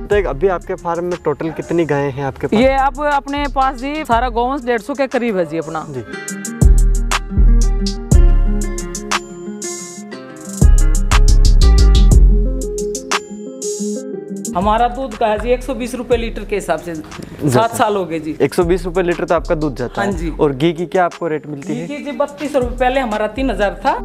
सकते हैं अभी आपके फार्म में टोटल कितनी गायें हैं आपके पास? ये अब अपने पास जी सारा गौवंश 150 के करीब है जी अपना जी। हमारा दूध का है जी 120 रुपए लीटर के हिसाब से 7 साल हो गए जी। 120 रुपए लीटर तो आपका दूध जाता है? हाँ जी। और घी की क्या आपको रेट मिलती है? घी जी 32 रुपए, पहले हमारा 3000 था।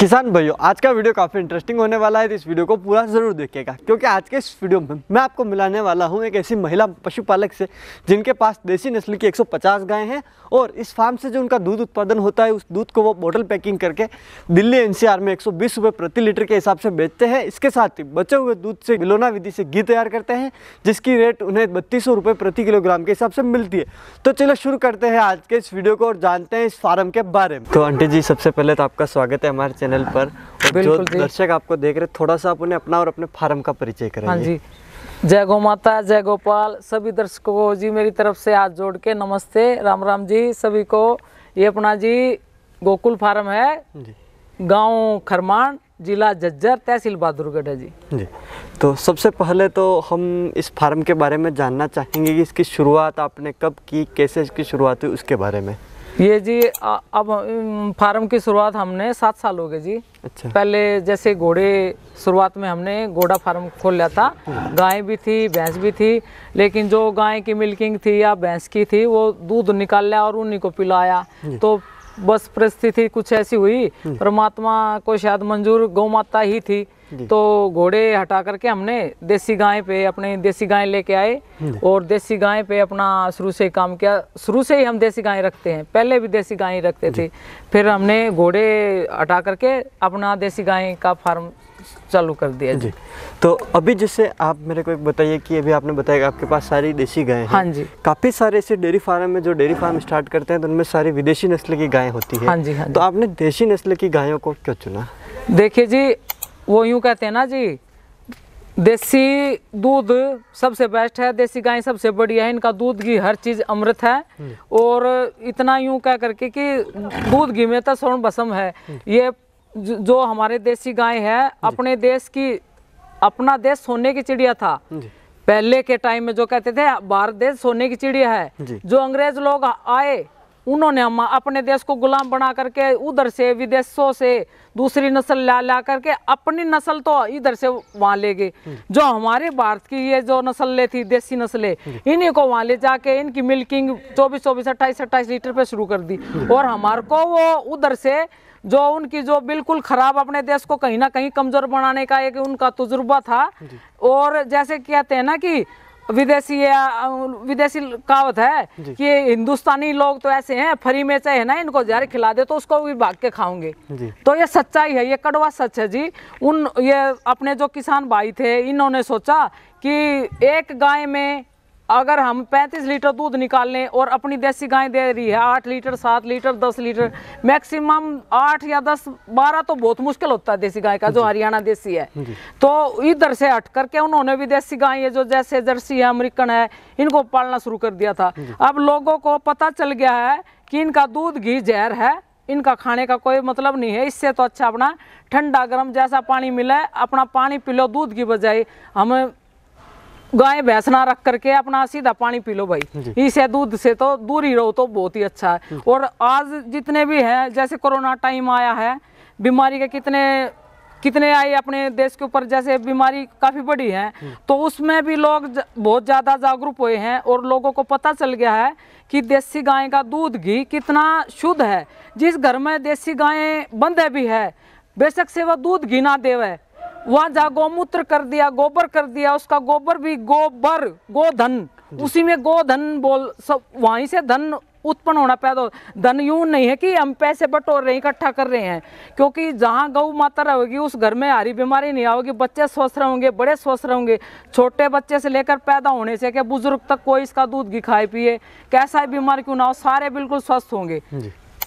किसान भाइयों, आज का वीडियो काफ़ी इंटरेस्टिंग होने वाला है, तो इस वीडियो को पूरा ज़रूर देखिएगा, क्योंकि आज के इस वीडियो में मैं आपको मिलाने वाला हूं एक ऐसी महिला पशुपालक से जिनके पास देसी नस्ल की 150 गायें हैं और इस फार्म से जो उनका दूध उत्पादन होता है उस दूध को वो बोतल पैकिंग करके दिल्ली एनसीआर में 120 रुपये प्रति लीटर के हिसाब से बेचते हैं। इसके साथ ही बचे हुए दूध से बिलोना विधि से घी तैयार करते हैं, जिसकी रेट उन्हें 3200 रुपये प्रति किलोग्राम के हिसाब से मिलती है। तो चलो शुरू करते हैं आज के इस वीडियो को और जानते हैं इस फार्म के बारे में। तो आंटी जी, सबसे पहले तो आपका स्वागत है हमारे चैनल पर। जो दर्शक आपको देख रहे, थोड़ा सा आप उन्हें अपना और अपने फार्म का परिचय करें। हाँ जी, जय गौ माता, जय गोपाल। सभी दर्शकों को जी मेरी तरफ से हाथ जोड़ के नमस्ते, राम राम जी सभी को। ये अपना जी गोकुल फार्म है जी, गांव खरमान, जिला झज्जर, तहसील बहादुरगढ़ है जी। तो सबसे पहले तो हम इस फार्म के बारे में जानना चाहेंगे कि इसकी शुरुआत आपने कब की, कैसे इसकी शुरुआत हुई, उसके बारे में। ये जी अब फार्म की शुरुआत हमने 7 साल हो गए जी। अच्छा। पहले जैसे घोड़े, शुरुआत में हमने घोड़ा फार्म खोल लिया था। गाय भी थी, भैंस भी थी, लेकिन जो गाय की मिल्किंग थी या भैंस की थी वो दूध निकाल लिया और उन्हीं को पिलाया। तो बस परिस्थिति कुछ ऐसी हुई, परमात्मा को शायद मंजूर गौ माता ही थी, तो घोड़े हटा करके हमने देसी गाय पे अपने देसी गाय लेके आए और देसी गाय पे अपना शुरू से काम किया। शुरू से ही हम देसी गाय रखते हैं, पहले भी देसी गाय रखते थे, फिर हमने घोड़े हटा करके अपना देसी गाय का फार्म चालू कर दिया जी। तो अभी जैसे आप मेरे को एक बताइए कि अभी आपने बताया आपके पास सारी देसी गायें हैं। हाँ जी। काफी सारे ऐसे डेयरी फार्म में जो डेयरी फार्म स्टार्ट करते हैं तो उनमें सारी विदेशी नस्ल की गायें होती है। हाँ जी, हाँ जी। तो आपने देसी नस्ल की गायों को क्यों चुना? देखिए जी, वो यूं कहते हैं ना जी, देसी दूध सबसे बेस्ट है, देसी गाय सबसे बढ़िया है, इनका दूध घी हर चीज अमृत है। और इतना यूं कह करके कि दूध घी में तो स्वर्ण भस्म है। ये जो हमारे देसी गाय है, अपने देश की, अपना देश सोने की चिड़िया था पहले के टाइम में। जो कहते थे भारत देश सोने की चिड़िया है, जो अंग्रेज लोग आए उन्होंने हम अपने देश को गुलाम बना करके उधर से विदेशों से दूसरी नस्ल ला करके अपनी नस्ल तो इधर से वहां ले गए। जो हमारे भारत की ये जो नस्लें थी, देसी नस्लें, इन्हीं को वहां ले जाके इनकी मिल्किंग 24-24, 28-28 लीटर पे शुरू कर दी। और हमारे को वो उधर से जो उनकी जो बिल्कुल खराब, अपने देश को कहीं ना कहीं कमजोर बनाने का एक उनका तजुर्बा था। और जैसे कहते हैं ना कि विदेशी कहावत है कि हिंदुस्तानी लोग तो ऐसे हैं, फ्री में चाहे ना इनको जहर खिला दे तो उसको भी भाग के खाओगे। तो ये सच्चाई है, ये कड़वा सच है जी। ये अपने जो किसान भाई थे, इन्होंने सोचा कि एक गाय में अगर हम 35 लीटर दूध निकाल लें और अपनी देसी गाय दे रही है 8 लीटर, 7 लीटर, 10 लीटर, मैक्सिमम 8 या 10, 12 तो बहुत मुश्किल होता है देसी गाय का, जो हरियाणा देसी है। तो इधर से हट करके उन्होंने भी देसी गाय जो जैसे जर्सी है, अमेरिकन है, इनको पालना शुरू कर दिया था। अब लोगों को पता चल गया है कि इनका दूध घी जहर है, इनका खाने का कोई मतलब नहीं है। इससे तो अच्छा अपना ठंडा गर्म जैसा पानी मिले, अपना पानी पी लो दूध की बजाय। हम गाय भैंस ना रख करके अपना सीधा पानी पी लो भाई, इसे दूध से तो दूर ही रहो तो बहुत ही अच्छा है। और आज जितने भी हैं, जैसे कोरोना टाइम आया है, बीमारी के कितने आई अपने देश के ऊपर, जैसे बीमारी काफ़ी बड़ी है, तो उसमें भी लोग बहुत ज़्यादा जागरूक हुए हैं और लोगों को पता चल गया है कि देसी गाय का दूध घी कितना शुद्ध है। जिस घर में देसी गायें बंधे भी है, बेशक से वह दूध घी ना देवे, वहाँ जहाँ गौमूत्र कर दिया, गोबर कर दिया, उसका गोबर भी गोबर, गोधन, उसी में गोधन बोल, सब वहीं से धन उत्पन्न होना पैदा हो। धन यूं नहीं है कि हम पैसे बटोर रहे हैं, इकट्ठा कर रहे हैं, क्योंकि जहाँ गौ माता रहेगी उस घर में हरी बीमारी नहीं आओगी, बच्चे स्वस्थ रहेंगे, बड़े स्वस्थ रहेंगे। छोटे बच्चे से लेकर पैदा होने से क्या बुजुर्ग तक कोई इसका दूध घी खाए पिए, कैसा ही बीमार क्यों ना हो, सारे बिल्कुल स्वस्थ होंगे।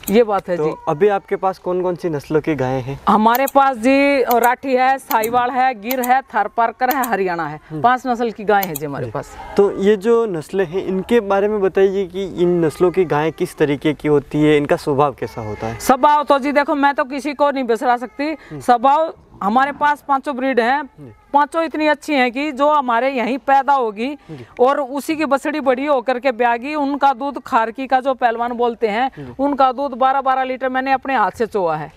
ये बात है तो जी। अभी आपके पास कौन कौन सी नस्लों की गायें हैं? हमारे पास जी राठी है, साहिवाल है, गिर है, थारपारकर है, हरियाणा है, 5 नस्ल की गाय है जी हमारे पास। तो ये जो नस्लें हैं इनके बारे में बताइए कि इन नस्लों की गायें किस तरीके की होती है, इनका स्वभाव कैसा होता है? स्वभाव तो जी देखो मैं तो किसी को नहीं बिसरा सकती। स्वभाव हमारे पास 5 ब्रीड हैं, 5 इतनी अच्छी हैं कि जो हमारे यहीं पैदा होगी और उसी की बछड़ी बड़ी होकर के ब्यागी। उनका दूध खारकी का जो पहलवान बोलते हैं, उनका दूध 12-12 लीटर मैंने अपने हाथ से चोआ है।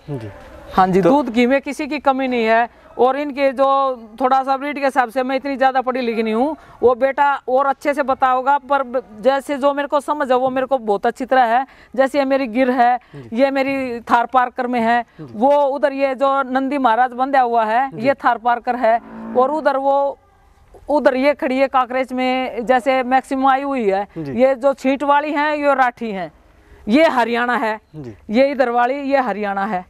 हाँ जी, दूध घी में किसी की कमी नहीं है। और इनके जो थोड़ा सा ब्रीड के हिसाब से मैं इतनी ज़्यादा पढ़ी लिखी नहीं हूँ, वो बेटा और अच्छे से बताओगा, पर जैसे जो मेरे को समझ है वो मेरे को बहुत अच्छी तरह है। जैसे ये मेरी गिर है, ये मेरी थारपारकर में है, वो उधर ये जो नंदी महाराज बंधा हुआ है ये थारपारकर है, और उधर ये खड़ी है काकरेज में जैसे मैक्सिमम आई हुई है। ये जो छींट वाली है ये राठी है, ये हरियाणा है। ये इधर वाली ये हरियाणा है,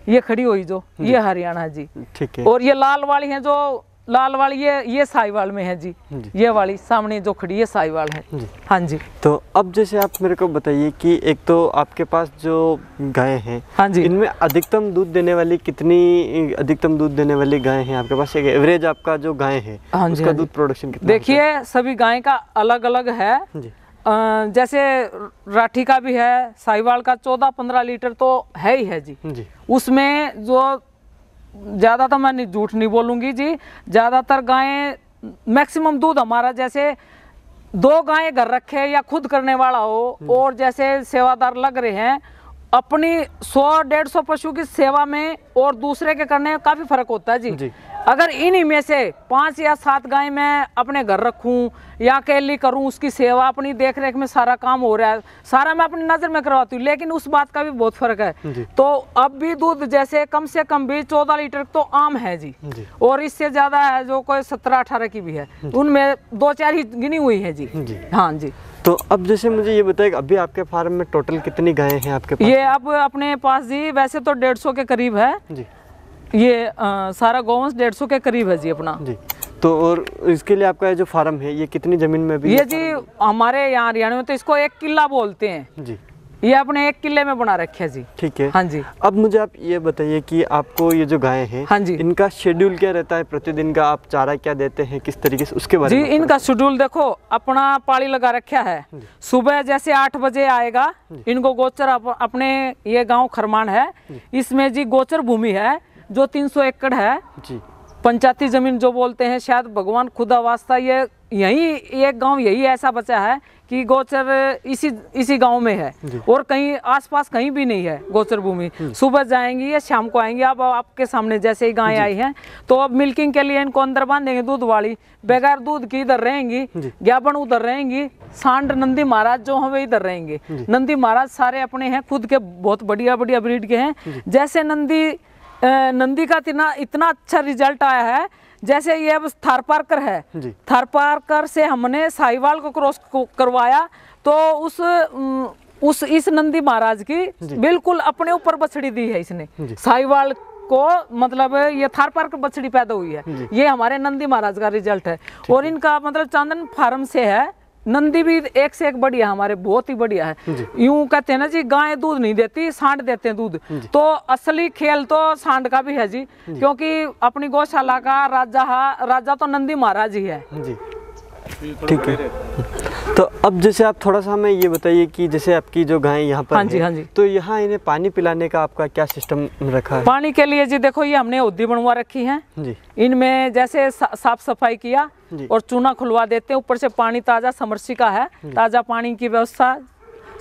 ये खड़ी हुई जो ये हरियाणा जी। ठीक है। और ये लाल वाली है, जो लाल वाली ये साहिवाल में है जी। ये वाली सामने जो खड़ी है साहिवाल है जी। हाँ जी। तो अब जैसे आप मेरे को बताइए कि एक तो आपके पास जो गायें हैं, हाँ जी, इनमें अधिकतम दूध देने वाली कितनी अधिकतम दूध देने वाली गायें हैं आपके पास? एक एवरेज आपका जो गाय है, हाँ जी, उसका हाँ जी। दूध प्रोडक्शन कितना? देखिए सभी गाय का अलग अलग है जी। जैसे राठी का भी है, साहिवाल का 14-15 लीटर तो है ही है जी। उसमें जो ज़्यादा तो मैं झूठ नहीं बोलूँगी जी, ज़्यादातर गायें मैक्सिमम दूध हमारा जैसे 2 गायें घर रखे या खुद करने वाला हो और जैसे सेवादार लग रहे हैं, अपनी 100-150 पशु की सेवा में और दूसरे के करने में काफ़ी फर्क होता है जी। अगर इन्हीं में से 5 या 7 गाय मैं अपने घर रखूं या अकेली करूं, उसकी सेवा अपनी देख रेख में सारा काम हो रहा है, सारा मैं अपनी नज़र में करवाती हूँ, लेकिन उस बात का भी बहुत फर्क है। तो अब भी दूध जैसे कम से कम भी 14 लीटर तो आम है जी। और इससे ज़्यादा है जो कोई 17-18 की भी है, उनमें 2-4 ही गिनी हुई है जी। हाँ जी। तो अब जैसे मुझे ये बताइए अभी आपके फार्म में टोटल कितनी गायें हैं आपके पास? ये अब अपने पास जी वैसे तो 150 के करीब है जी। ये सारा गौवंश 150 के करीब है जी अपना जी। तो और इसके लिए आपका जो फार्म है ये कितनी जमीन में भी? ये जी हमारे यहाँ हरियाणा में तो इसको 1 किला बोलते हैं जी। ये अपने 1 किले में बना रखे है जी। ठीक है। हाँ जी। अब मुझे आप ये बताइए कि आपको ये जो गायें हैं, हाँ जी, इनका शेड्यूल क्या रहता है? प्रतिदिन का आप चारा क्या देते हैं, किस तरीके से, उसके बारे में? जी इनका शेड्यूल देखो, अपना पाली लगा रखा है। सुबह जैसे 8 बजे आएगा, इनको गोचर अपने ये गाँव खरमान है, इसमें जी गोचर भूमि है जो 300 एकड़ है जी। पंचायती जमीन जो बोलते हैं, शायद भगवान खुदा वास्ता ये यही एक गांव यही ऐसा बचा है कि गोचर इसी गांव में है और कहीं आसपास कहीं भी नहीं है गोचर भूमि। सुबह जाएंगी या शाम को आएंगी। अब आपके सामने जैसे ही गाय आई हैं तो अब मिल्किंग के लिए इनको अंदर बांधेंगे दूध वाली, बगैर दूध की इधर रहेंगी, ज्ञापन उधर रहेंगी, सांड नंदी महाराज जो हमें इधर रहेंगे। नंदी महाराज सारे अपने हैं, खुद के बहुत बढ़िया बढ़िया ब्रीड के हैं। जैसे नंदी का इतना अच्छा रिजल्ट आया है, जैसे ये अब थारपारकर है, थारपारकर से हमने साहिवाल को क्रॉस करवाया तो इस नंदी महाराज की बिल्कुल अपने ऊपर बछड़ी दी है इसने साहिवाल को, मतलब ये थारपारकर बछड़ी पैदा हुई है। ये हमारे नंदी महाराज का रिजल्ट है। और इनका मतलब चांदन फार्म से है। नंदी भी एक से एक बढ़िया हमारे, बहुत ही बढ़िया है। यूं कहते हैं ना जी, गाय दूध नहीं देती, सांड देते हैं दूध। तो असली खेल तो सांड का भी है जी, क्योंकि अपनी गौशाला का राजा तो नंदी महाराज ही है जी। ठीक है। तो अब जैसे आप थोड़ा सा हमें ये बताइए कि जैसे आपकी जो गाय यहाँ पर हाँ जी, तो यहाँ इन्हें पानी पिलाने का आपका क्या सिस्टम रखा है? पानी के लिए जी देखो, ये हमने हौदी बनवा रखी है जी। इनमें जैसे साफ सफाई किया और चूना खुलवा देते हैं, ऊपर से पानी ताज़ा समरसी का है, ताज़ा पानी की व्यवस्था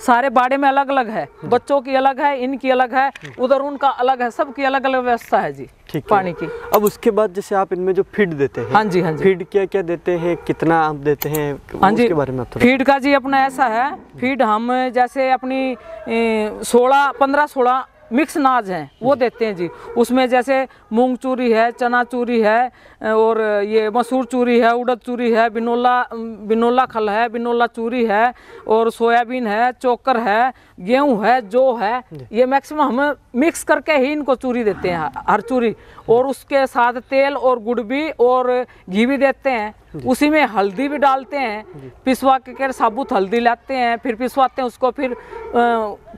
सारे बाड़े में अलग अलग है। बच्चों की अलग है, इनकी अलग है, उधर उनका अलग है, सबकी अलग अलग व्यवस्था है जी पानी की। अब उसके बाद जैसे आप इनमें जो फीड देते हैं, हाँ जी, हाँ जी, फीड क्या क्या देते हैं, कितना आप देते हैं? हाँ जी, उसके बारे में फीड का जी अपना ऐसा है, फीड हम जैसे अपनी 15-16 मिक्स नाज हैं वो देते हैं जी। उसमें जैसे मूंग चूरी है, चना चूरी है, और ये मसूर चूरी है, उड़द चूरी है, बिनोला खल है, बिनोला चूरी है, और सोयाबीन है, चोकर है, गेहूं है, जो है, ये मैक्सिमम हम मिक्स करके ही इनको चूरी देते हैं, हर चूरी। और उसके साथ तेल और गुड़ भी और घी भी देते हैं। उसी में हल्दी भी डालते हैं, पिसवा के साबुत हल्दी लाते हैं, फिर पिसवाते हैं उसको, फिर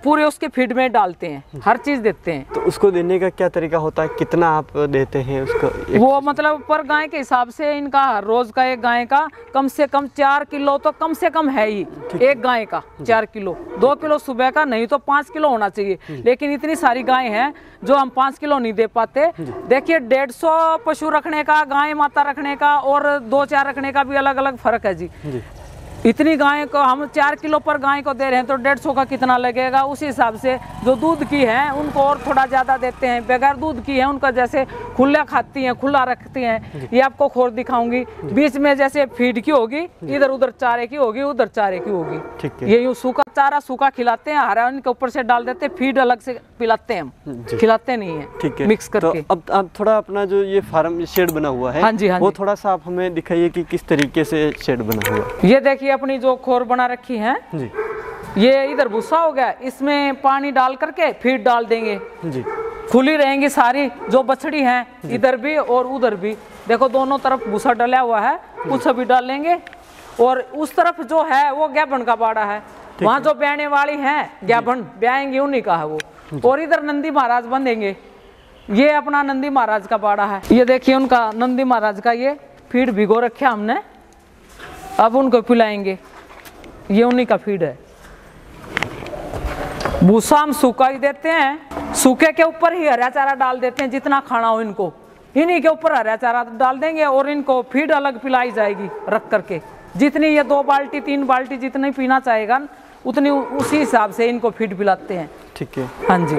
पूरे उसके फीड में डालते हैं, हर चीज देते हैं। तो उसको देने का क्या तरीका होता है, कितना आप देते हैं उसको? वो मतलब पर गाय के हिसाब से इनका हर रोज का एक गाय का कम से कम 4 किलो तो कम से कम है ही, एक गाय का 4 किलो, 2 किलो सुबह का, नहीं तो 5 किलो होना चाहिए। लेकिन इतनी सारी गाय हैं जो हम 5 किलो नहीं दे पाते। देखिए 150 पशु रखने का, गाय माता रखने का और 2-4 रखने का भी अलग अलग फर्क है जी। इतनी गाय को हम 4 किलो पर गाय को दे रहे हैं तो 150 का कितना लगेगा, उसी हिसाब से जो दूध की है उनको और थोड़ा ज़्यादा देते हैं, बगैर दूध की है उनका जैसे खुला खाती हैं, खुला रखती हैं। ये आपको खोर दिखाऊंगी, बीच में जैसे फीड की होगी, इधर उधर चारे की होगी, उधर चारे की होगी। ठीक है। ये यूँ सूखा चारा सूखा खिलाते हैं, हरा इनके ऊपर से डाल देते हैं, फीड अलग से पिलाते हैं हम, खिलाते नहीं है। ठीक है, मिक्स करके। तो अब आप थोड़ा अपना जो ये फार्म शेड बना हुआ है, हाँ जी, हाँ वो जी। थोड़ा सा आप हमें दिखाइए कि किस तरीके से शेड बना हुआ है। ये देखिए अपनी जो खोर बना रखी है जी ये इधर भूसा हो गया, इसमें पानी डाल करके फीड डाल देंगे जी। खुली रहेंगी सारी, जो बछड़ी हैं इधर भी और उधर भी, देखो दोनों तरफ भूसा डला हुआ है, कुछ अभी डालेंगे। और उस तरफ जो है वो गैबन का बाड़ा है, वहाँ जो ब्याने वाली हैं गैबन ब्याएंगे उन्हीं का है वो। और इधर नंदी महाराज बंधेंगे, ये अपना नंदी महाराज का बाड़ा है। ये देखिए उनका नंदी महाराज का ये फीड भिगो रखा हमने, अब उनको पिलाएंगे, ये उन्हीं का फीड है। भूसा हम सूखा ही देते हैं, सूखे के ऊपर ही हरा चारा डाल देते हैं, जितना खाना हो इनको इन्हीं के ऊपर हरा चारा डाल देंगे और इनको फीड अलग पिलाई जाएगी रख करके। जितनी ये 2 बाल्टी 3 बाल्टी जितनी पीना चाहेगा उतनी उसी हिसाब से इनको फीड पिलाते हैं। ठीक है। हाँ जी।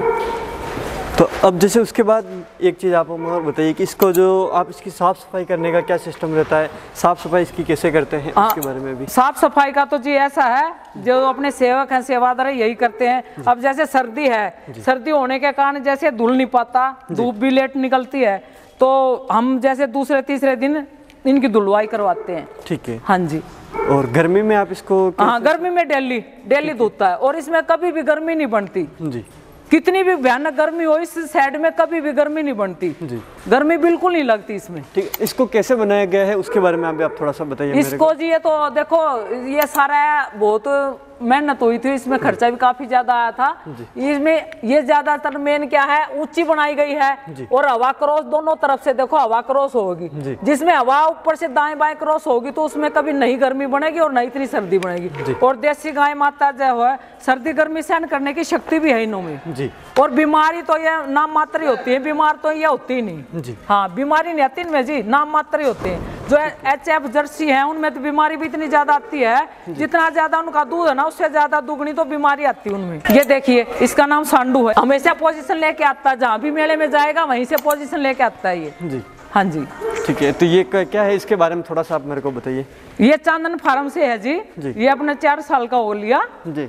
तो अब जैसे उसके बाद एक चीज़ आप हमें और बताइए कि इसको जो आप इसकी साफ़ सफाई करने का क्या सिस्टम रहता है, साफ़ सफाई इसकी कैसे करते हैं उसके बारे में भी। साफ सफाई का तो जी ऐसा है, जो अपने सेवक हैं सेवादार यही करते हैं। अब जैसे सर्दी है, सर्दी होने के कारण जैसे धुल नहीं पाता, धूप भी लेट निकलती है, तो हम जैसे दूसरे तीसरे दिन इनकी धुलवाई करवाते हैं। ठीक है। हाँ जी। और गर्मी में आप इसको हाँ गर्मी में डेली धुलता है और इसमें कभी भी गर्मी नहीं बनती जी। कितनी भी भयानक गर्मी हो इस साइड में कभी भी गर्मी नहीं बनती जी। गर्मी बिल्कुल नहीं लगती इसमें। ठीक, इसको कैसे बनाया गया है उसके बारे में आप थोड़ा सा बताइए। इसको जी ये तो देखो ये सारा बहुत मेहनत हुई थी, इसमें खर्चा भी काफी ज्यादा आया था। इसमें ये ज्यादातर मेन क्या है, ऊंची बनाई गई है और हवा क्रॉस दोनों तरफ से, देखो हवा क्रॉस होगी, जिसमें हवा ऊपर से दाएं बाएं क्रॉस होगी तो उसमें कभी नहीं गर्मी बनेगी और नहीं इतनी सर्दी बनेगी। और देसी गाय माता जो है सर्दी गर्मी सहन करने की शक्ति भी है इनों में जी। और बीमारी तो ये नाम मात्र ही होती है, बीमार तो ये होती ही नहीं जी। हाँ बीमारी नहीं आती इनमें जी, नाम मात्र ही होते हैं। जो HF जर्सी है उनमें तो बीमारी भी इतनी ज्यादा आती है, जितना ज्यादा उनका दूध है ना उससे ज्यादा दुगनी तो बीमारी आती है उनमें। ये देखिए इसका नाम सांडू है, हमेशा पोजीशन लेके आता है, जहाँ भी मेले में जाएगा वहीं से पोजीशन लेके आता है ये जी। हाँ जी। ठीक है, तो ये क्या है इसके बारे में थोड़ा सा आप मेरे को बताइए। ये चांदन फार्म से है जी, ये अपने 4 साल का हो लिया जी।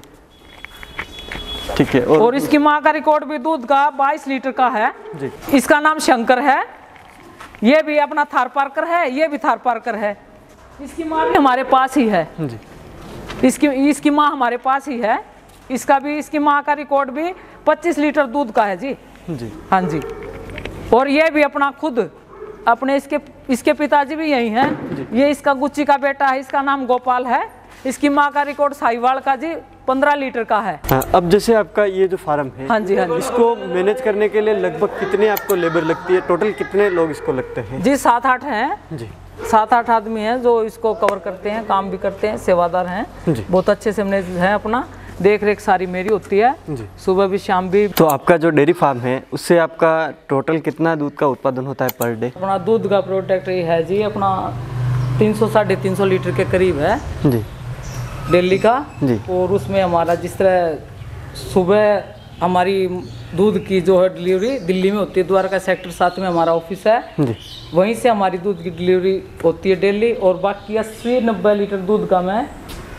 ठीक है। और इसकी माँ का रिकॉर्ड भी दूध का 22 लीटर का है जी। इसका नाम शंकर है, ये भी अपना थार पार्कर है, ये भी थार पार्कर है। इसकी माँ भी हमारे पास ही है जी। इसकी माँ हमारे पास ही है, इसका भी इसकी माँ का रिकॉर्ड भी 25 लीटर दूध का है जी जी। हाँ जी। और ये भी अपना खुद अपने इसके पिताजी भी यही हैं, ये इसका गुच्ची का बेटा है, इसका नाम गोपाल है। इसकी माँ का रिकॉर्ड साहिवाल का जी 15 लीटर का है। हाँ, अब जैसे आपका ये जो फार्म है, हाँ जी, हाँ जी। इसको मैनेज करने के लिए लगभग कितने आपको लेबर लगती है, टोटल कितने लोग इसको लगते हैं जी? 7-8 हैं जी, 7-8 आदमी हैं जो इसको कवर करते हैं, काम भी करते हैं, सेवादार हैं जी। बहुत अच्छे से मैनेज है, अपना देख रेख सारी मेरी होती है जी। सुबह भी शाम भी। तो आपका जो डेयरी फार्म है उससे आपका टोटल कितना दूध का उत्पादन होता है पर डे? अपना दूध का प्रोडक्ट है जी अपना 300-350 लीटर के करीब है जी दिल्ली का जी। और उसमें हमारा जिस तरह सुबह हमारी दूध की जो है डिलीवरी दिल्ली में होती है, द्वारका सेक्टर 7 में हमारा ऑफिस है जी। वहीं से हमारी दूध की डिलीवरी होती है डेली। और बाकी 80-90 लीटर दूध का मैं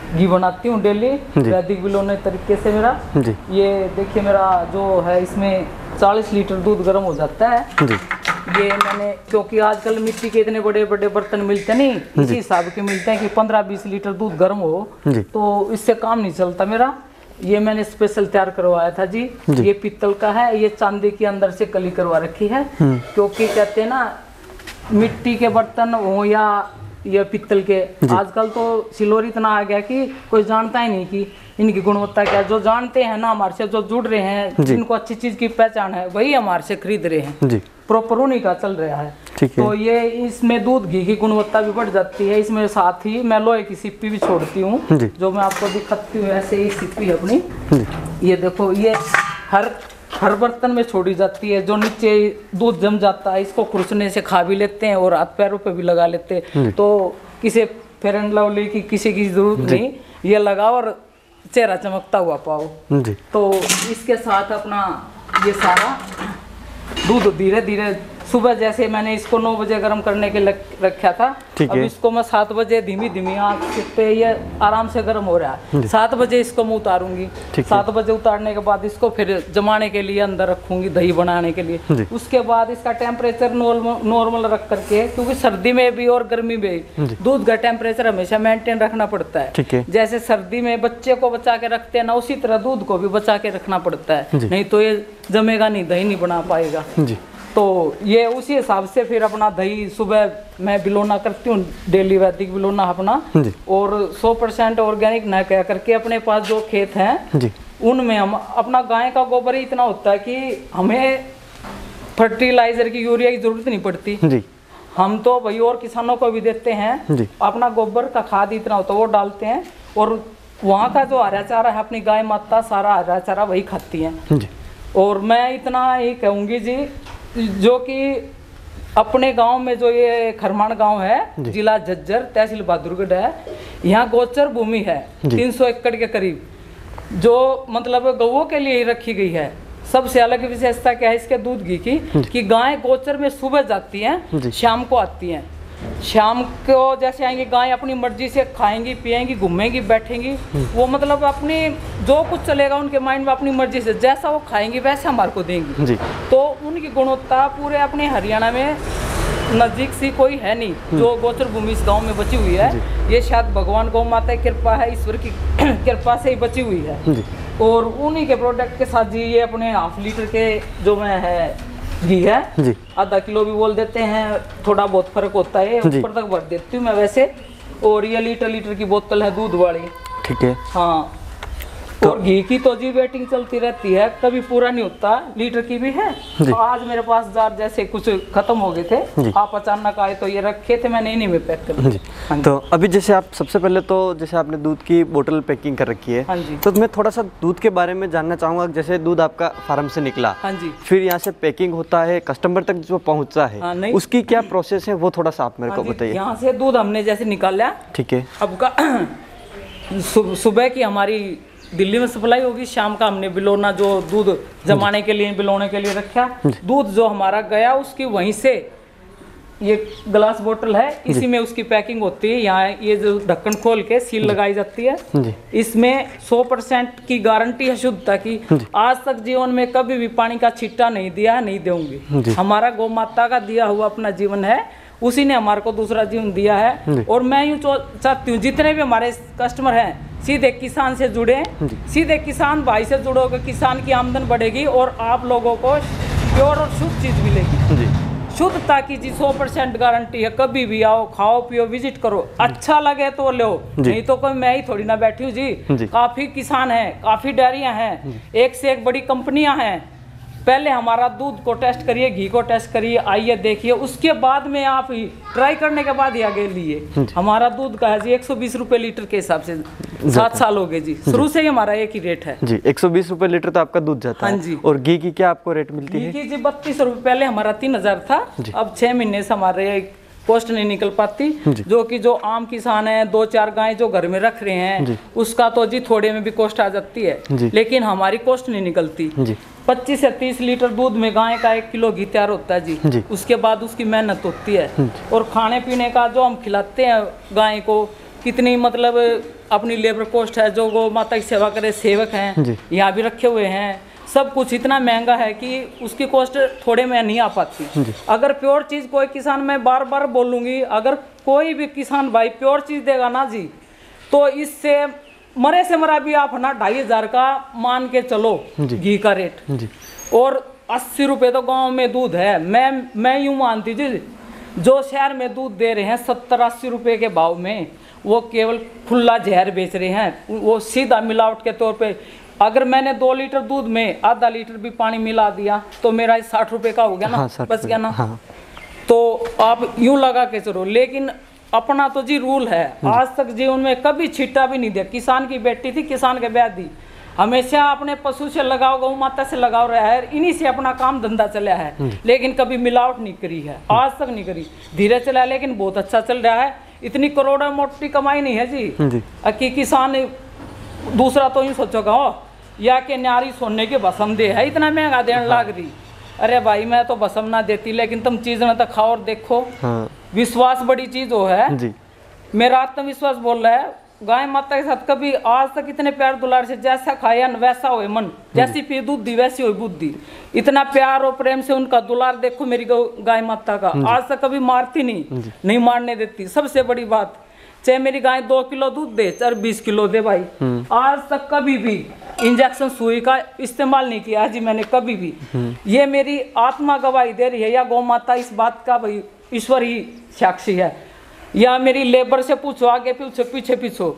घी बनाती हूँ डेली वैदिक बिलोने तरीके से मेरा जी। ये देखिए मेरा जो है इसमें 40 लीटर दूध गर्म हो जाता है जी। ये मैंने क्योंकि आजकल मिट्टी के इतने बड़े बड़े बर्तन मिलते नहीं, इसी हिसाब के मिलते हैं कि 15-20 लीटर दूध गर्म हो, तो इससे काम नहीं चलता मेरा। ये मैंने स्पेशल तैयार करवाया था जी। ये पीतल का है, ये चांदी के अंदर से कली करवा रखी है, क्योंकि कहते हैं ना मिट्टी के बर्तन हो या ये पित्तल के। आजकल तो सिल्वर इतना आ गया कि कोई जानता ही नहीं कि इनकी गुणवत्ता क्या। जो जानते हैं ना, हमारे से जो जुड़ रहे हैं, जिनको अच्छी चीज की पहचान है, वही हमारे से खरीद रहे हैं। प्रॉपर उन्हीं का चल रहा है। तो ये इसमें दूध घी की गुणवत्ता भी बढ़ जाती है। इसमें साथ ही मैं लोहे की सिप्पी भी छोड़ती हूँ, जो मैं आपको दिखाती हूँ। ऐसे ही सिप्पी अपनी, ये देखो, ये हर बर्तन में छोड़ी जाती है। जो नीचे दूध जम जाता है, इसको खुरसने से खा भी लेते हैं और हाथ पैरों पे भी लगा लेते हैं। तो किसी फेयर एंड लवली की किसी की जरूरत नहीं, ये लगाओ और चेहरा चमकता हुआ पाओ। तो इसके साथ अपना ये सारा दूध धीरे धीरे, सुबह जैसे मैंने इसको 9 बजे गर्म करने के रखा था, अब इसको मैं 7 बजे धीमी आंच पे ये आराम से गर्म हो रहा है। 7 बजे इसको मैं उतारूंगी। 7 बजे उतारने के बाद इसको फिर जमाने के लिए अंदर रखूंगी, दही बनाने के लिए। उसके बाद इसका टेम्परेचर नॉर्मल रख करके, क्योंकि सर्दी में भी और गर्मी में भी दूध का टेम्परेचर हमेशा मेंटेन रखना पड़ता है। जैसे सर्दी में बच्चे को बचा के रखते हैं ना, उसी तरह दूध को भी बचा के रखना पड़ता है, नहीं तो ये जमेगा नहीं, दही नहीं बना पाएगा। तो ये उसी हिसाब से फिर अपना दही सुबह मैं बिलोना करती हूँ, डेली वैदिक बिलोना अपना। और 100% ऑर्गेनिक न कह करके अपने पास जो खेत हैं उनमें हम अपना गाय का गोबर ही इतना होता है कि हमें फर्टिलाइजर की, यूरिया की जरूरत नहीं पड़ती। हम तो भाई और किसानों को भी देते हैं, अपना गोबर का खाद इतना होता है वो डालते हैं। और वहाँ का जो हरा चारा है, अपनी गाय माता सारा हरा चारा वही खाती हैं। और मैं इतना ही कहूँगी जी, जो कि अपने गांव में जो ये खरमान गांव है, जिला झज्जर, तहसील बहादुरगढ़ है, यहाँ गोचर भूमि है 300 एकड़ के करीब, जो मतलब गौओं के लिए ही रखी गई है। सबसे अलग विशेषता क्या है इसके दूध घी की, कि गाय गोचर में सुबह जाती हैं, शाम को आती हैं। शाम को जैसे आएंगी गाय, अपनी मर्जी से खाएंगी, पिएंगी, घूमेंगी, बैठेंगी। वो मतलब अपनी जो कुछ चलेगा उनके माइंड में, अपनी मर्जी से जैसा वो खाएंगी वैसा हमारे को देंगी। तो उनकी गुणवत्ता पूरे अपने हरियाणा में नजदीक सी कोई है नहीं जो गोचर भूमि इस गांव में बची हुई है। ये शायद भगवान गौ माता की कृपा है, ईश्वर की कृपा से ही बची हुई है। और उन्हीं के प्रोडक्ट के साथ जी ये अपने 1/2 लीटर के जो मैं है घी है, आधा किलो भी बोल देते हैं, थोड़ा बहुत फर्क होता है, ऊपर तक भर देती हूँ मैं वैसे। और ये लीटर की बोतल है दूध वाली। ठीक है। हाँ। तो और घी की तो जी वेटिंग चलती रहती है, कभी पूरा नहीं होता। लीटर की भी है। तो आज मेरे पास जार जैसे कुछ खत्म हो गए थे, आप अचानक आए तो ये रखे थे, मैंने इन्हीं में पैक कर दिया। तो अभी जैसे आप सबसे पहले तो जैसे आपने दूध की बोतल पैकिंग कर रखी है, तो मैं थोड़ा सा दूध के बारे में जानना चाहूँगा। जैसे दूध आपका फार्म से निकला, फिर यहाँ से पैकिंग होता है, कस्टमर तक जो पहुँचता है, उसकी क्या प्रोसेस है वो थोड़ा सा आप मेरे को बताइए। यहाँ से दूध हमने जैसे निकाला, ठीक है, अब का सुबह की हमारी दिल्ली में सप्लाई होगी, शाम का हमने बिलोना जो दूध जमाने के लिए, बिलोने के लिए रखा, दूध जो हमारा गया उसकी वहीं से ये ग्लास बोतल है, इसी में उसकी पैकिंग होती है। यहाँ ये जो ढक्कन खोल के सील लगाई जाती है। इसमें 100% की गारंटी है शुद्धता की। आज तक जीवन में कभी भी पानी का छिट्टा नहीं दिया है, नहीं दूंगी। हमारा गौ माता का दिया हुआ अपना जीवन है, उसी ने हमारे को दूसरा जीवन दिया है। और मैं यूँ चाहती हूँ जितने भी हमारे कस्टमर हैं सीधे किसान से जुड़े, सीधे किसान भाई से जुड़ोगे, किसान की आमदन बढ़ेगी और आप लोगों को प्योर और शुद्ध चीज मिलेगी। शुद्धता की जी 100% गारंटी है। कभी भी आओ, खाओ पियो, विजिट करो, अच्छा लगे तो लो, नहीं तो कोई मैं ही थोड़ी ना बैठी हूँ जी। काफी किसान हैं, काफी डेयरियां हैं, एक से एक बड़ी कंपनियां हैं। पहले हमारा दूध को टेस्ट करिए, घी को टेस्ट करिए, आइए देखिए, उसके बाद में आप ही ट्राई करने के बाद ही आगे लिए। हमारा दूध का है जी 120 रुपए लीटर के हिसाब से 7 साल हो गए जी, शुरू से ही हमारा एक ही रेट है जी। 120 रुपए लीटर तो आपका दूध जाता है। हाँ जी। और घी की क्या आपको रेट मिलती है? घी की जी 32 रुपए, पहले हमारा 3000 था, अब 6 महीने से हमारे कॉस्ट नहीं निकल पाती। जो कि जो आम किसान है, 2-4 गाय जो घर में रख रहे हैं, उसका तो जी थोड़े में भी कॉस्ट आ जाती है, लेकिन हमारी कॉस्ट नहीं निकलती। 25 से 30 लीटर दूध में गाय का 1 किलो घी तैयार होता है जी। उसके बाद उसकी मेहनत होती है, और खाने पीने का जो हम खिलाते हैं गाय को, कितनी मतलब अपनी लेबर कॉस्ट है। जो गौ माता की सेवा करे सेवक हैं, यहाँ भी रखे हुए हैं, सब कुछ इतना महंगा है कि उसकी कॉस्ट थोड़े में नहीं आ पाती। अगर प्योर चीज़ कोई किसान, मैं बार बार बोलूँगी, अगर कोई भी किसान भाई प्योर चीज़ देगा ना जी, तो इससे मरे से मरा भी आप ना 2500 का मान के चलो घी का रेट। और 80 रुपये तो गांव में दूध है। मैं यूँ मानती जी, जो शहर में दूध दे रहे हैं 70-80 रुपए के भाव में, वो केवल खुला जहर बेच रहे हैं। वो सीधा मिलावट के तौर पे, अगर मैंने 2 लीटर दूध में आधा लीटर भी पानी मिला दिया तो मेरा 60 रुपए का हो गया ना। हाँ, बच गया ना। हाँ। तो आप यूं लगा के चलो, लेकिन अपना तो जी रूल है, आज तक जीवन में कभी छीटा भी नहीं दिया। किसान की बेटी थी, किसान के ब्याह दी, हमेशा अपने पशु से लगाव, गौ माता से लगाव रहा है, इन्हीं से अपना काम धंधा चला है, लेकिन कभी मिलावट नहीं करी है, आज तक नहीं करी। धीरे चला लेकिन बहुत अच्छा चल रहा है। इतनी करोड़ों मोटी कमाई नहीं है जी। कि किसान दूसरा तो यूँ सोचोगा हो या कि नारी सोने के भसम दे है, इतना महंगा देने लाग रही। अरे भाई मैं तो भसम ना देती, लेकिन तुम चीज ना तो खाओ और देखो। विश्वास बड़ी चीज हो है जी। मेरा आत्मविश्वास बोल रहा है, गाय माता के साथ कभी आज तक इतने प्यार दुलार से जैसा खाया वैसा हो मन, जैसी पी दूध दी वैसी हो बुद्धि। इतना प्यार और प्रेम से उनका दुलार देखो मेरी गाय माता का, आज तक कभी मारती नहीं मारने देती। सबसे बड़ी बात, चाहे मेरी गाय 2 किलो दूध दे चाहे 20 किलो दे भाई, आज तक कभी भी इंजेक्शन सुई का इस्तेमाल नहीं किया जी मैंने कभी भी। ये मेरी आत्मा गवाही दे रही है, या गौ माता इस बात का भाई ईश्वर ही साक्षी है, या मेरी लेबर से पूछो, आगे पूछो, पीछे पूछो,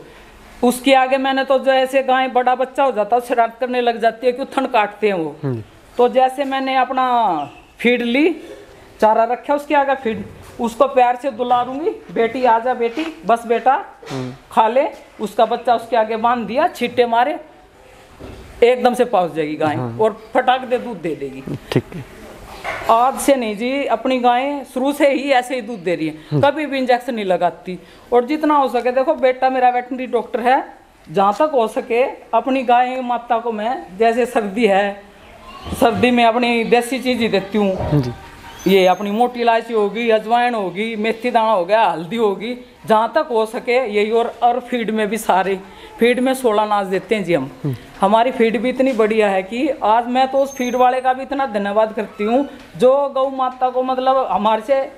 उसके आगे मैंने तो जैसे गाय बड़ा बच्चा हो जाता है शरारत करने लग जाती है, क्यों थन काटते हैं वो। तो जैसे मैंने अपना फीड ली, चारा रखा उसके आगे फीड, उसको प्यार से दुलारूंगी, बेटी आजा बेटी, बस बेटा खा ले, उसका बच्चा उसके आगे बांध दिया, छींटे मारे, एकदम से पहुंच जाएगी गाय और फटाक दे दूध दे देगी। ठीक है। आज से नहीं जी, अपनी गायें शुरू से ही ऐसे ही दूध दे रही है, कभी भी इंजेक्शन नहीं लगाती। और जितना हो सके, देखो बेटा मेरा वेटनरी डॉक्टर है, जहाँ तक हो सके अपनी गाय माता को मैं, जैसे सर्दी है, सर्दी में अपनी देसी चीज ही देती हूँ। ये अपनी मोटी इलायची होगी, अजवाइन होगी, मेथी दाना हो गया, हल्दी होगी, जहाँ तक हो सके यही। और फीड में भी सारे, फीड में 16 अनाज देते हैं जी हम। हमारी फीड भी इतनी बढ़िया है कि आज मैं तो उस फीड वाले का भी इतना धन्यवाद करती हूँ, जो गौ माता को मतलब हमारे से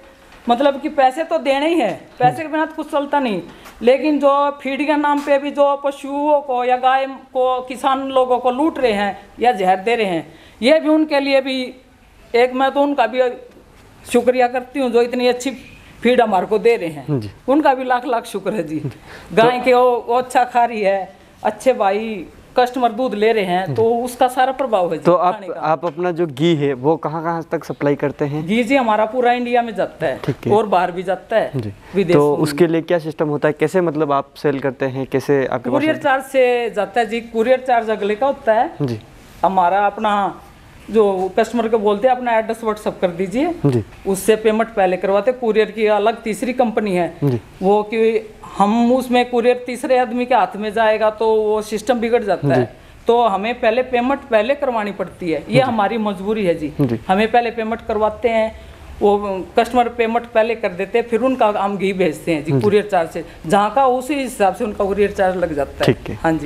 मतलब कि पैसे तो देने ही है, पैसे के बिना तो कुछ चलता नहीं, लेकिन जो फीड के नाम पे भी जो पशुओं को या गाय को किसान लोगों को लूट रहे हैं या जहर दे रहे हैं, ये भी उनके लिए भी एक, मैं तो उनका भी शुक्रिया करती हूँ जो इतनी अच्छी फीड हमारे को दे रहे हैं, उनका भी लाख लाख शुक्र है जी। गाय के वो अच्छा खा रही है, अच्छे भाई कस्टमर दूध ले रहे हैं, तो उसका सारा प्रभाव है जी। तो आप अपना जो घी है वो कहाँ तक सप्लाई करते हैं? घी जी हमारा पूरा इंडिया में जाता है और बाहर भी जाता है विदेश। तो उसके लिए क्या सिस्टम होता है, कैसे मतलब आप सेल करते हैं, कैसे आपके पास? कुरियर चार्ज से जाता है जी, कुरियर चार्ज अगले का होता है जी। हमारा अपना जो कस्टमर को बोलते हैं अपना एड्रेस व्हाट्सअप कर दीजिए, उससे पेमेंट पहले करवाते। कुरियर की अलग तीसरी कंपनी है वो, कि हम उसमें कुरियर तीसरे आदमी के हाथ में जाएगा तो वो सिस्टम बिगड़ जाता है, तो हमें पहले पेमेंट पहले करवानी पड़ती है। ये हमारी मजबूरी है जी, हमें पहले पेमेंट करवाते हैं, वो कस्टमर पेमेंट पहले कर देते हैं, फिर उनका हम घी भेजते हैं जी कुरियर चार्ज से, जहाँ का उसी हिसाब से उनका कुरियर चार्ज लग जाता है। हाँ जी।